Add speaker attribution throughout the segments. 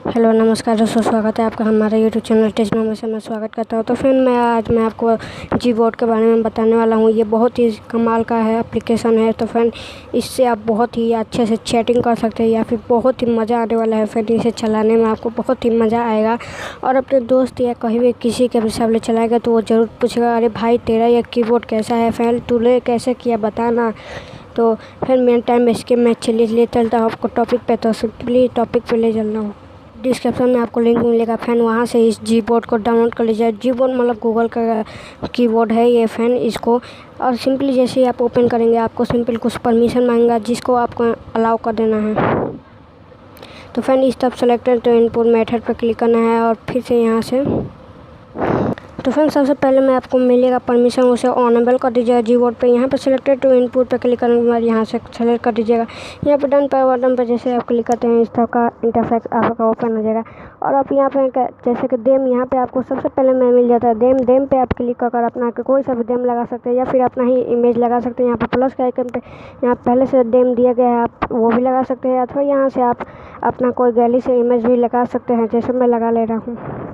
Speaker 1: Hello नमस्कार दोस्तों, स्वागत है आपका हमारे यूट्यूब चैनल technoHamesha में स्वागत करता हूँ। तो फ्रेंड आज मैं आपको gboard के बारे में बताने वाला हूँ। ये बहुत ही कमाल का है एप्लीकेशन है। तो फ्रेंड इससे आप बहुत ही अच्छे से चैटिंग कर सकते हैं या फिर बहुत ही मज़ा आने वाला है। फ्रेंड इसे चलाने में आपको बहुत ही मज़ा आएगा और अपने दोस्त या कहीं भी किसी के भी सामने चलाएगा तो वो ज़रूर पूछेगा, अरे भाई तेरा ये कीबोर्ड कैसा है फ्रेंड, तूने कैसे किया बताना। तो फिर मेन टाइम इसके मैं चलिए चलता हूँ आपको टॉपिक पे। तो सिंपली टॉपिक पे ले चलना हूँ। डिस्क्रिप्शन में आपको लिंक मिलेगा फैन, वहाँ से इस gboard को डाउनलोड कर लीजिए। gboard मतलब गूगल का कीबोर्ड है ये फैन। इसको और सिंपली जैसे ही आप ओपन करेंगे आपको सिंपल कुछ परमिशन मांगेगा जिसको आपको अलाउ कर देना है। तो फैन इस तरफ सेलेक्टेड टू इनपुट मेथड पर क्लिक करना है और फिर से यहाँ से तो फ्रेंड सबसे पहले मैं आपको मिलेगा परमिशन, उसे ऑनेबल कर दीजिएगा gboard पे। यहाँ पे सिलेक्टेड टू इनपुट पे क्लिक करने के बाद यहाँ से सेलेक्ट कर दीजिएगा। यहाँ पे डन पर बटन पे जैसे आप क्लिक करते हैं इस तरह का इंटरफेस आपका ओपन हो जाएगा। और आप यहाँ पे जैसे कि देम यहाँ पे आपको सबसे पहले में मिल जाता है देम पे आप क्लिक कर अपना कोई सा भी देम लगा सकते हैं या फिर अपना ही इमेज लगा सकते हैं। यहाँ पे प्लस के आइकन पे यहाँ पहले से देम दिया गया है, आप वो भी लगा सकते हैं अथवा यहाँ से आप अपना कोई गैलरी से इमेज भी लगा सकते हैं, जैसे मैं लगा ले रहा हूँ।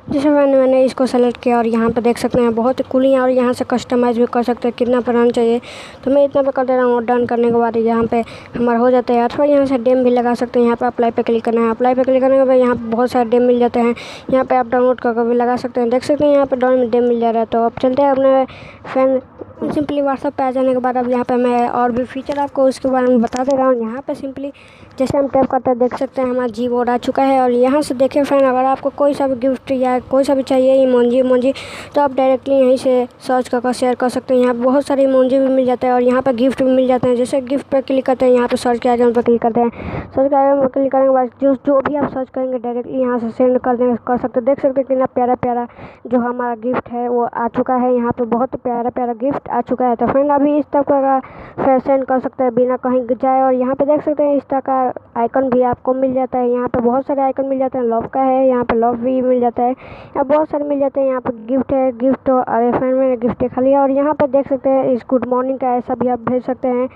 Speaker 1: जैसे मैंने इसको सेलेक्ट किया और यहाँ पे देख सकते हैं बहुत ही कूल है और यहाँ से कस्टमाइज़ भी कर सकते हैं कितना बनाना चाहिए। तो मैं इतना पे कर दे रहा हूँ। डन करने के बाद यहाँ पे हमारा हो जाता है। अथवा यहाँ से डेम भी लगा सकते हैं। यहाँ पे अप्लाई पे क्लिक करना है। अप्लाई पे क्लिक करने के बाद यहाँ पे बहुत सारे डेम मिल जाते हैं। यहाँ पे आप डाउनलोड करके भी लगा सकते हैं। देख सकते हैं यहाँ पे डाउनलोड डेम मिल जा रहा है। तो अब चलते हैं अपने फैन सिंपली व्हाट्सएप पे आ जाने के बाद अब यहाँ पे मैं और भी फीचर आपको उसके बारे में बता दे रहा हूँ। यहाँ पे सिंपली जैसे हम टैप करते हैं देख सकते हैं हमारा gboard आ चुका है। और यहाँ से देखें फ्रेंड, अगर आपको कोई सा भी गिफ्ट या कोई सा भी चाहिए इमोजी तो आप डायरेक्टली यहीं से सर्च कर शेयर कर सकते हैं। यहाँ बहुत सारे इमोजी भी मिल जाता है और यहाँ पर गिफ्ट भी मिल जाते हैं। जैसे गिफ्ट पर क्लिक करते हैं, यहाँ पर सर्च के आइकन पर क्लिक करते हैं। सर्च के आइकन पर क्लिक करने के बाद जो भी आप सर्च करेंगे डायरेक्टली यहाँ से सेंड कर सकते हैं। देख सकते हैं कितना प्यारा जो हमारा गिफ्ट है वो आ चुका है। यहाँ पे बहुत प्यारा गिफ्ट आ चुका है। तो फ्रेंड अभी इस तरह का सेंड कर सकते हैं बिना कहीं जाए। और यहाँ पे देख सकते हैं इस तरह का आइकन भी आपको मिल जाता है। यहाँ पे बहुत सारे आइकन मिल जाते हैं। लव का है, यहाँ पे लव भी मिल जाता है, यहाँ बहुत सारे मिल जाते हैं। यहाँ पे गिफ्ट है, गिफ्ट अरे फ्रेंड मैंने गिफ्ट देखा लिया। और यहाँ पे देख सकते हैं इस गुड मॉर्निंग का ऐसा भी आप भेज सकते हैं।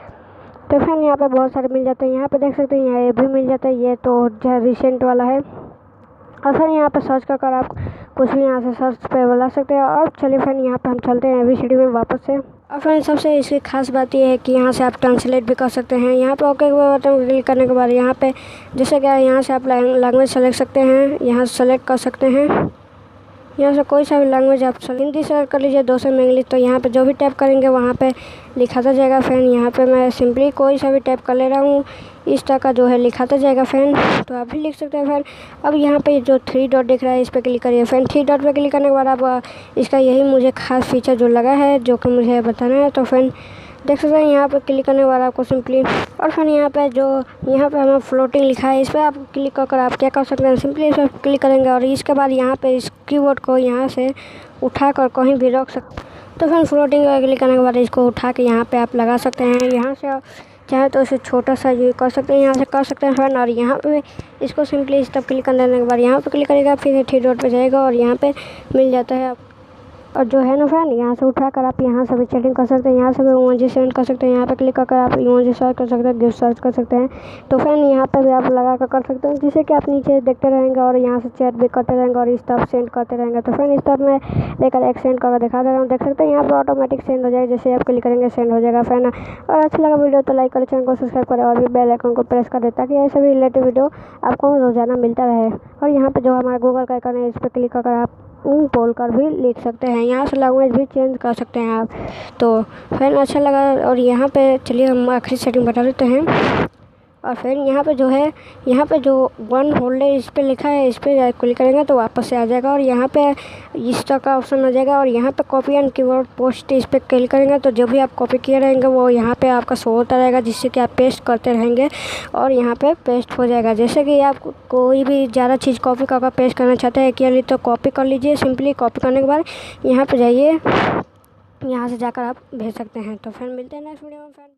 Speaker 1: तो फ्रेंड यहाँ पे बहुत सारे मिल जाते हैं। यहाँ पे देख सकते हैं यहाँ ये भी मिल जाता है, ये तो रिसेंट वाला है। और फिर यहाँ पे सर्च कर आप कुछ भी यहाँ से सर्च पे बुला सकते हैं। और चलिए फ्रेंड यहाँ पे हम चलते हैं ABCD में वापस से। और फ्रेंड सबसे इसकी खास बात ये है कि यहाँ से आप ट्रांसलेट भी कर सकते हैं। यहाँ पे ओके बटन क्लिक करने के बाद यहाँ पे जैसे क्या यहाँ से आप लैंग्वेज सेलेक्ट सकते हैं, यहाँ सेलेक्ट कर सकते हैं। यहाँ से कोई सा भी लैंग्वेज आप हिंदी सेलेक्ट कर लीजिए, दूसरे में इंग्लिश। तो यहाँ पे जो भी टाइप करेंगे वहाँ पे लिखाता जाएगा फ्रेंड। यहाँ पे मैं सिंपली कोई सा भी टाइप कर ले रहा हूँ, इस तरह का जो है लिखाता जाएगा फ्रेंड। तो आप भी लिख सकते हैं फ्रेंड। अब यहाँ पे जो 3 डॉट दिख रहा है इस पर क्लिक करिए फ्रेंड। 3 डॉट पे क्लिक करने के बाद आप इसका यही मुझे खास फीचर जो लगा है जो कि मुझे बताना है। तो फ्रेंड देख सकते हैं यहाँ पे क्लिक करने के बाद आपको सिंपली और फिर यहाँ पे हमें फ्लोटिंग लिखा है, इस पर आप क्लिक कर आप क्या कर सकते हैं, सिंपली इस पर क्लिक करेंगे और इसके बाद यहाँ पे इस कीबोर्ड को यहाँ से उठा कर कहीं भी रख सकते। तो फिर फ्लोटिंग पर क्लिक करने के बाद इसको उठा के यहाँ पे आप लगा सकते हैं। यहाँ से चाहे तो इसे छोटा सा ये कर सकते हैं, यहाँ से कर सकते हैं फ्रेंड। और यहाँ पे इसको सिंपली इस तरफ क्लिक करने के बाद यहाँ पे क्लिक करेगा, फिर 3 डॉट पे जाएगा और यहाँ पे मिल जाता है। और जो है ना फ्रेंड यहाँ से उठाकर आप यहाँ से भी चैटिंग कर सकते हैं, यहाँ से भी इमोजी सेंड कर सकते हैं। यहाँ पे क्लिक कर आप इमोजी सर्च कर सकते हैं, गिफ्ट सर्च कर सकते हैं। तो फ्रेंड यहाँ पे भी आप लगा कर सकते हैं, जिससे कि आप नीचे देखते रहेंगे और यहाँ से चैट भी करते रहेंगे और इस तरफ सेंड करते रहेंगे। तो फ्रेंड इस तरफ मैं लेकर एक सेंड करके दिखा दे रहा हूँ। देख सकते हैं यहाँ पर ऑटोमेटिक सेंड हो जाएगा, जैसे आप क्लिक करेंगे सेंड हो जाएगा फ्रेंड। और अच्छा लगा वीडियो तो लाइक करें, चैनल को सब्सक्राइब करें और भी बेल आइकन को प्रेस कर दें ताकि ऐसे भी रिलेटेड वीडियो आपको रोजाना मिलता रहे। और यहाँ पे जो हमारा गूगल का आइकन है इस पर क्लिक कर आप बोल कर भी लिख सकते हैं, यहाँ से लैंग्वेज भी चेंज कर सकते हैं आप। तो फ्रेंड अच्छा लगा। और यहाँ पे चलिए हम आखिरी सेटिंग बता देते हैं। और फिर यहाँ पे जो है यहाँ पे जो 1 होल्डर इस पर लिखा है, इस पर क्लिक करेंगे तो वापस से आ जाएगा और यहाँ पे इस तरह का ऑप्शन आ जाएगा। और यहाँ पे कॉपी एंड कीबोर्ड पोस्ट इस पर क्लिक करेंगे तो जो भी आप कॉपी किए रहेंगे वो यहाँ पे आपका शो होता रहेगा, जिससे कि आप पेस्ट करते रहेंगे और यहाँ पे पेस्ट हो जाएगा। जैसे कि आप कोई भी ज़्यादा चीज़ कॉपी कर पेस्ट करना चाहते हैं के लिए तो कॉपी कर लीजिए। सिंपली कॉपी करने के बाद यहाँ पर जाइए, यहाँ से जाकर आप भेज सकते हैं। तो फ्रेंड मिलते हैं नेक्स्ट वीडियो में फ्रेंड।